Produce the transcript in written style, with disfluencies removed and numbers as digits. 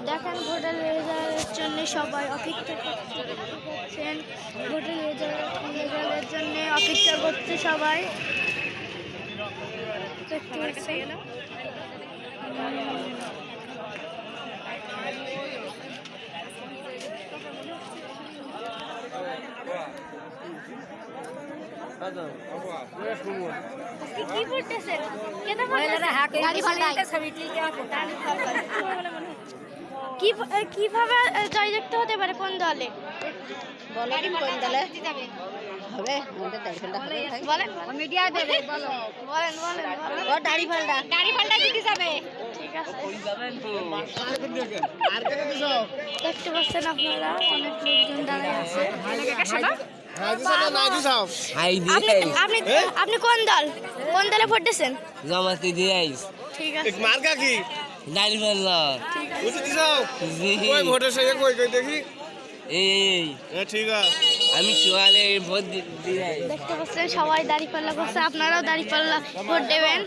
দেখেন ভোটের রেজাল্টের জন্য সবাই অপেক্ষা করছেন। ভোটের রেজাল্টের জন্য অপেক্ষা করছে সবাই। দেখতে পাচ্ছেন। কি পড়তেছেন? কিভাবে জয়যুক্ত হতে পারে কোন দলে? কোন দলে হবে? বলেন মিডিয়া দেবে বলো। বলেন বলেন বলেন। ও দাড়ি ফালটা জিতে যাবে। ঠিক আছে। দেখতে পাচ্ছেন আপনারা অনেক লোকজন দাঁড়িয়ে আছে। আপনি আপনি কোন দলে ভোট দিয়েছেন? জামাতে দিয়াইস ঠিক আছে। মার্কা কি দাড়ি পাল্লা বুঝতে দিছাও কই ভোটের সেই কই কই দেখি এই ঠিক আছে আমি সোয়ালে ভোট দিয়াই দেখতে পাচ্ছেন সবাই দাঁড়িপাল্লা করছে, আপনারাও দাঁড়িপাল্লা ভোট দেবেন।